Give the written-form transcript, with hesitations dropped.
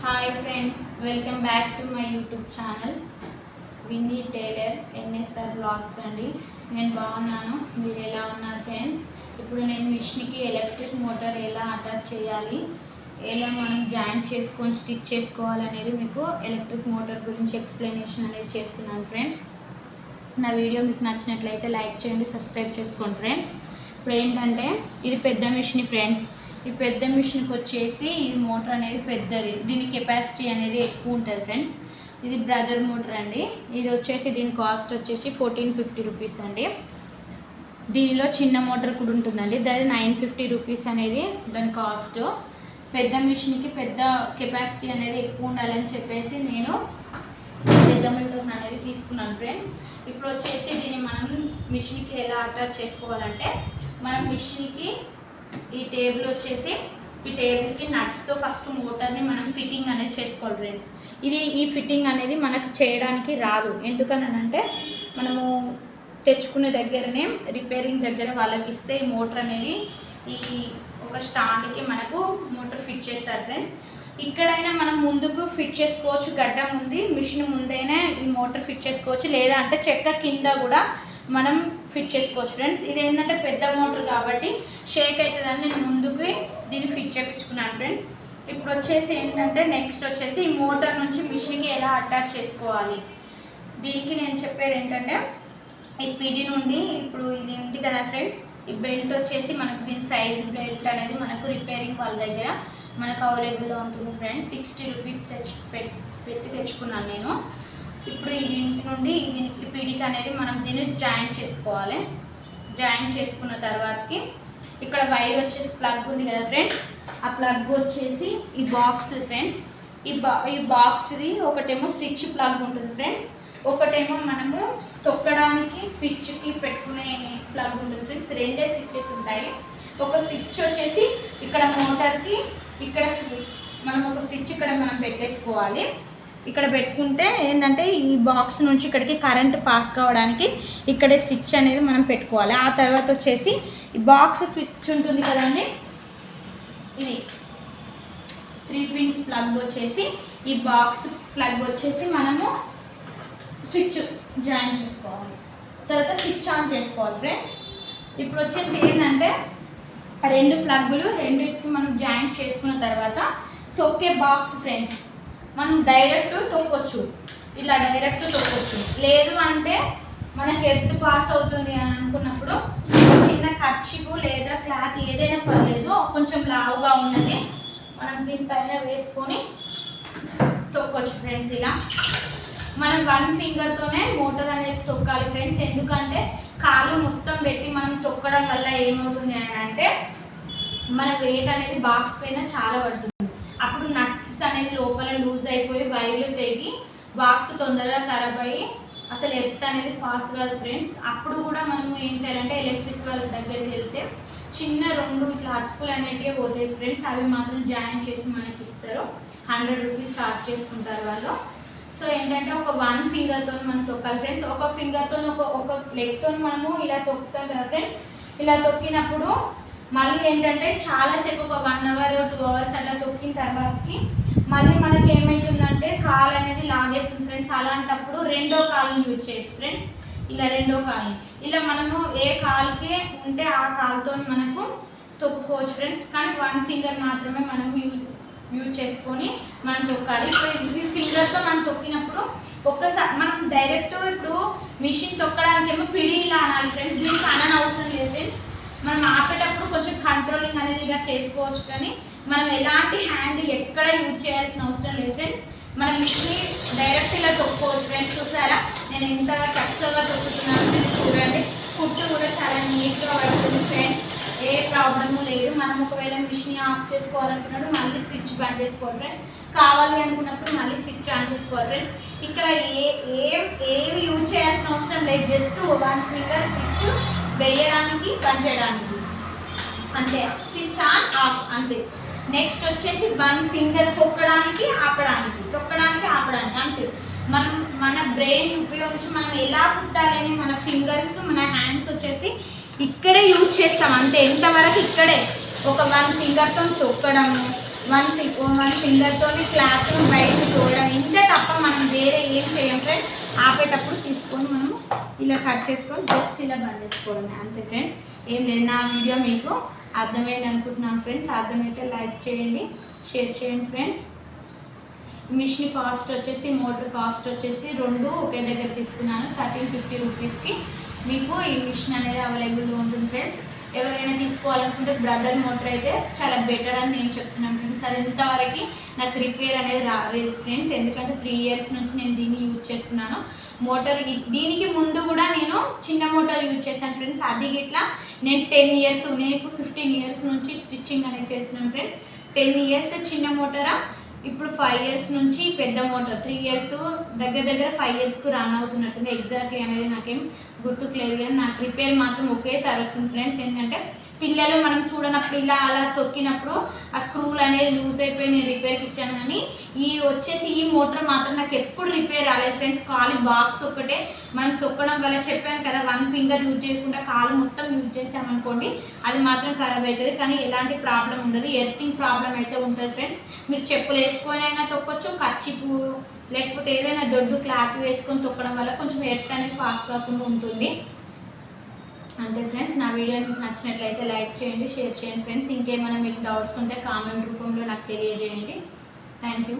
Hi friends, welcome back to my YouTube channel Vinny tailor NSR blogs అండి. నేను బాగున్నాను, మీరు ఎలా ఉన్నారు ఫ్రెండ్స్? ఇప్పుడు నేను మిషన్కి ఎలక్ట్రిక్ మోటార్ ఎలా అటాచ్ చేయాలి, ఎలా మనం జాయింట్ చేసుకొని స్టిచ్ చేసుకోవాలనేది మీకు ఎలక్ట్రిక్ మోటార్ గురించి ఎక్స్ప్లెనేషన్ అనేది చేస్తున్నాను ఫ్రెండ్స్. నా వీడియో మీకు నచ్చినట్లయితే లైక్ చేయండి, సబ్స్క్రైబ్ చేసుకోండి ఫ్రెండ్స్. ఇప్పుడు ఏంటంటే ఇది పెద్ద మిషన్ ఫ్రెండ్స్. ఈ పెద్ద మిషన్కి వచ్చేసి ఇది మోటార్ అనేది పెద్దది, దీని కెపాసిటీ అనేది ఎక్కువ ఉంటుంది ఫ్రెండ్స్. ఇది బ్రదర్ మోటార్ అండి. ఇది వచ్చేసి దీని కాస్ట్ వచ్చేసి 1450 రూపీస్ అండి. దీనిలో చిన్న మోటార్ కూడా ఉంటుందండి, దాని 950 రూపీస్ అనేది దాని కాస్ట్. పెద్ద మిషన్కి పెద్ద కెపాసిటీ అనేది ఎక్కువ ఉండాలని చెప్పేసి నేను పెద్ద మోటార్ అనేది తీసుకున్నాను ఫ్రెండ్స్. ఇప్పుడు వచ్చేసి దీన్ని మనం మిషన్కి ఎలా అటాచ్ చేసుకోవాలంటే, మనం మిషన్కి ఈ టేబుల్ వచ్చేసి ఈ టేబుల్కి నట్స్తో ఫస్ట్ మోటార్ని మనం ఫిట్టింగ్ అనేది చేసుకోవాలి ఫ్రెండ్స్. ఈ ఫిట్టింగ్ అనేది మనకు చేయడానికి రాదు, ఎందుకనంటే మనము తెచ్చుకునే దగ్గరనే రిపేరింగ్ దగ్గర వాళ్ళకి ఇస్తే ఈ మోటార్ అనేది ఈ ఒక స్టాండ్కి మనకు మోటార్ ఫిట్ చేస్తారు ఫ్రెండ్స్. ఇక్కడైనా మనం ముందుకు ఫిట్ చేసుకోవచ్చు, గడ్డం ఉంది మిషన్ ముందైనా ఈ మోటార్ ఫిట్ చేసుకోవచ్చు, లేదా అంటే చెక్క కింద కూడా మనం ఫిట్ చేసుకోవచ్చు ఫ్రెండ్స్. ఇది ఏంటంటే పెద్ద మోటార్ కాబట్టి షేక్ అవుతుందని నేను ముందుకు దీన్ని ఫిట్ చేయించుకున్నాను ఫ్రెండ్స్. ఇప్పుడు వచ్చేసి ఏంటంటే నెక్స్ట్ వచ్చేసి ఈ మోటార్ నుంచి మిషన్కి ఎలా అటాచ్ చేసుకోవాలి, దీనికి నేను చెప్పేది ఏంటంటే ఈ పిడి నుండి ఇప్పుడు ఇది ఉంది కదా ఫ్రెండ్స్, ఈ బెల్ట్ వచ్చేసి మనకు దీని సైజ్ బెల్ట్ అనేది మనకు రిపేరింగ్ వాళ్ళ దగ్గర మనకు అవైలబుల్గా ఉంటుంది ఫ్రెండ్స్. 60 రూపీస్ పెట్టి తెచ్చుకున్నాను నేను. ఇప్పుడు దీనికి నుండి దీనికి పీడికి అనేది మనం దీన్ని జాయింట్ చేసుకోవాలి. జాయింట్ చేసుకున్న తర్వాతకి ఇక్కడ వైర్ వచ్చేసి ప్లగ్ ఉంది కదా ఫ్రెండ్స్, ఆ ప్లగ్ వచ్చేసి ఈ బాక్స్ ఫ్రెండ్స్. ఈ బాక్స్ది ఒకటేమో స్విచ్ ప్లగ్ ఉంటుంది ఫ్రెండ్స్, ఒకటేమో మనము తొక్కడానికి స్విచ్కి పెట్టుకునే ప్లగ్ ఉంటుంది ఫ్రెండ్స్. రెండే స్విచ్చెస్ ఉంటాయి. ఒక స్విచ్ వచ్చేసి ఇక్కడ మోటార్కి, ఇక్కడ మనం ఒక స్విచ్ ఇక్కడ మనం పెట్టేసుకోవాలి. ఇక్కడ పెట్టుకుంటే ఏంటంటే ఈ బాక్స్ నుంచి ఇక్కడికి కరెంట్ పాస్ కావడానికి ఇక్కడే స్విచ్ అనేది మనం పెట్టుకోవాలి. ఆ తర్వాత వచ్చేసి ఈ బాక్స్ స్విచ్ ఉంటుంది కదండి, ఇది 3 పిన్స్ ప్లగ్ వచ్చేసి ఈ బాక్స్ ప్లగ్ వచ్చేసి మనము స్విచ్ జాయిన్ చేసుకోవాలి, తర్వాత స్విచ్ ఆన్ చేసుకోవాలి ఫ్రెండ్స్. ఇప్పుడు వచ్చేసి ఏంటంటే 2 ప్లగ్గులు రెండింటికి మనం జాయింట్ చేసుకున్న తర్వాత తొక్కే బాక్స్ ఫ్రెండ్స్, మనం డైరెక్ట్ తొక్కొచ్చు, ఇలా డైరెక్ట్ తొక్కొచ్చు. లేదు అంటే మనకి ఎత్తు పాస్ అవుతుంది అని అనుకున్నప్పుడు చిన్న కర్చీపు లేదా క్లాత్ ఏదైనా పర్లేదు, కొంచెం లావుగా ఉన్నది మనం దీనిపైన వేసుకొని తొక్కొచ్చు ఫ్రెండ్స్. ఇలా మనం 1 ఫింగర్తోనే మోటార్ అనేది తొక్కాలి ఫ్రెండ్స్, ఎందుకంటే కాలు మొత్తం పెట్టి మనం తొక్కడం వల్ల ఏమవుతుంది అని అంటే మన వెయిట్ అనేది బాక్స్ పైన చాలా పడుతుంది. అప్పుడు నట్స్ అనేది లోపల లూజ్ అయిపోయి వైర్లు తెగి బాక్స్ తొందరగా ఖరాబ్ అయ్యి అసలు ఎత్తు అనేది పాస్ కాదు ఫ్రెండ్స్. అప్పుడు కూడా మనం ఏం చేయాలంటే ఎలక్ట్రిక్ వాళ్ళ దగ్గరికి వెళ్తే చిన్న 2 ఇట్లా అతుకులు అనేటివి పోతాయి ఫ్రెండ్స్, అవి మాత్రం జాయిన్ చేసి మనకి ఇస్తారు. 100 రూపీస్ ఛార్జ్ చేసుకుంటారు వాళ్ళు. సో ఏంటంటే ఒక 1 ఫింగర్తో మనం తొక్కాలి ఫ్రెండ్స్. ఒక ఫింగర్తో ఒక లెగ్తో మనము ఇలా తొక్కుతాం కదా ఫ్రెండ్స్. ఇలా తొక్కినప్పుడు మళ్ళీ ఏంటంటే చాలాసేపు ఒక 1 అవర్ 2 అవర్స్ అట్లా తొక్కిన తర్వాతకి మళ్ళీ మనకి ఏమవుతుందంటే కాలు అనేది లాగేస్తుంది ఫ్రెండ్స్. అలాంటప్పుడు రెండో కాలుని యూజ్ చేయొచ్చు ఫ్రెండ్స్. ఇలా రెండో కాలుని ఇలా మనము ఏ కాలుకి ఉంటే ఆ కాలుతో మనకు తొక్కుకోవచ్చు ఫ్రెండ్స్. కానీ 1 ఫింగర్ మాత్రమే మనం యూజ్ చేసుకొని మనం తొక్కాలి. ఇప్పుడు ఈ ఫింగర్తో మనం తొక్కినప్పుడు ఒక్కసారి మనం డైరెక్ట్ ఇప్పుడు మిషన్ తొక్కడానికి ఏమో పిడి ఇలా అనాలి ఫ్రెండ్స్, దీనికి అనవసరం లేదు ఫ్రెండ్స్. మనం ఆపేటప్పుడు కొంచెం కంట్రోలింగ్ అనేది ఇలా చేసుకోవచ్చు, కానీ మనం ఎలాంటి హ్యాండ్ ఎక్కడ యూజ్ చేయాల్సిన అవసరం లేదు ఫ్రెండ్స్. మనం మిషన్ డైరెక్ట్ ఇలా తొక్కోవచ్చు ఫ్రెండ్స్. చూసారా నేను ఎంత చక్కగా తొక్కుతున్నాను చూడండి. కుట్టు కూడా చాలా నీట్గా పడుతుంది ఫ్రెండ్స్, ఏ ప్రాబ్లము లేదు. మనం ఒకవేళ మిషన్ ఆఫ్ చేసుకోవాలనుకున్నప్పుడు మళ్ళీ స్విచ్ బంద్ చేసుకోవాలి ఫ్రెండ్స్, కావాలి అనుకున్నప్పుడు మళ్ళీ స్విచ్ ఆన్ చేసుకోవాలి ఫ్రెండ్స్. ఇక్కడ ఏమి యూజ్ చేయాల్సిన అవసరం లేదు, జస్ట్ 1 ఫింగర్ స్విచ్ వేయడానికి బంద్ చేయడానికి అంతే, స్విచ్ ఆన్ ఆఫ్ అంతే. నెక్స్ట్ వచ్చేసి 1 ఫింగర్ తొక్కడానికి ఆపడానికి అంతే. మన బ్రెయిన్ ఉపయోగించి మనం ఎలా కుట్టాలని మన ఫింగర్స్ మన హ్యాండ్స్ వచ్చేసి ఇక్కడే యూజ్ చేస్తాం అంతే. ఎంతవరకు ఇక్కడే ఒక 1 ఫింగర్తో తొక్కడము, వన్ ఫింగర్తోని క్లాత్ బయటకు చూడడం ఇంతే తప్ప మనం వేరే ఏం చేయం ఫ్రెండ్స్. ఆపేటప్పుడు తీసుకొని మనము ఇలా కట్ చేసుకొని జస్ట్ ఇలా బంద్ చేసుకోవడమే అంతే ఫ్రెండ్స్. ఏం లేదు. నా వీడియో మీకు అర్థమైంది అనుకుంటున్నాను ఫ్రెండ్స్. అర్థమైతే లైక్ చేయండి, షేర్ చేయండి ఫ్రెండ్స్. మిషన్ కాస్ట్ వచ్చేసి, మోటార్ కాస్ట్ వచ్చేసి రెండు ఒకే దగ్గర తీసుకున్నాను. 1350 రూపీస్కి మీకు ఈ మిషన్ అనేది అవైలబుల్గా ఉంటుంది ఫ్రెండ్స్. ఎవరైనా తీసుకోవాలనుకుంటే బ్రదర్ మోటార్ అయితే చాలా బెటర్ అని నేను చెప్తున్నాను ఫ్రెండ్స్. అది ఇంతవరకు నాకు రిపేర్ అనేది రాలేదు ఫ్రెండ్స్. ఎందుకంటే 3 ఇయర్స్ నుంచి నేను దీన్ని యూజ్ చేస్తున్నాను. మోటార్ దీనికి ముందు కూడా నేను చిన్న మోటార్ యూజ్ చేశాను ఫ్రెండ్స్. అది ఇట్లా నేను 10 ఇయర్స్, నేను ఇప్పుడు 15 ఇయర్స్ నుంచి స్టిచ్చింగ్ అనేది చేస్తున్నాను ఫ్రెండ్స్. 10 ఇయర్స్ చిన్న మోటారా, ఇప్పుడు 5 ఇయర్స్ నుంచి పెద్ద మోటార్. 3 ఇయర్స్ దగ్గర 5 ఇయర్స్కు రన్ అవుతున్నట్టుంది. ఎగ్జాక్ట్లీ అనేది నాకేం గుర్తుకు లేదు, కానీ నాకు రిపేర్ మాత్రం ఒకేసారి వచ్చింది ఫ్రెండ్స్. ఏంటంటే పిల్లలు మనం చూడనప్పుడు ఇలా అలా తొక్కినప్పుడు ఆ స్క్రూలు అనేది లూజ్ అయిపోయి నేను రిపేర్కి ఇచ్చాను. కానీ ఈ మోటార్ మాత్రం నాకు ఎప్పుడు రిపేర్ రాలేదు ఫ్రెండ్స్. ఖాళీ బాక్స్ ఒక్కటే మనం తొక్కడం వల్ల, చెప్పాను కదా, 1 ఫింగర్ యూజ్ చేయకుండా కాలు మొత్తం యూజ్ చేసామనుకోండి అది మాత్రం ఖరాబ్ అవుతుంది. కానీ ఎలాంటి ప్రాబ్లం ఉండదు. ఎర్తింగ్ ప్రాబ్లం అయితే ఉంటుంది ఫ్రెండ్స్. మీరు చెప్పులు వేసుకొని అయినా తొక్కొచ్చు, కచ్చిపు లేకపోతే ఏదైనా దొడ్డు క్లాత్ వేసుకొని తొక్కడం వల్ల కొంచెం ఎర్త్ అనేది పాస్ కాకుండా ఉంటుంది అంతే ఫ్రెండ్స్. నా వీడియో మీకు నచ్చినట్లయితే లైక్ చేయండి, షేర్ చేయండి ఫ్రెండ్స్. ఇంకేమైనా మీకు డౌట్స్ ఉంటే కామెంట్ రూపంలో నాకు తెలియజేయండి. Thank you.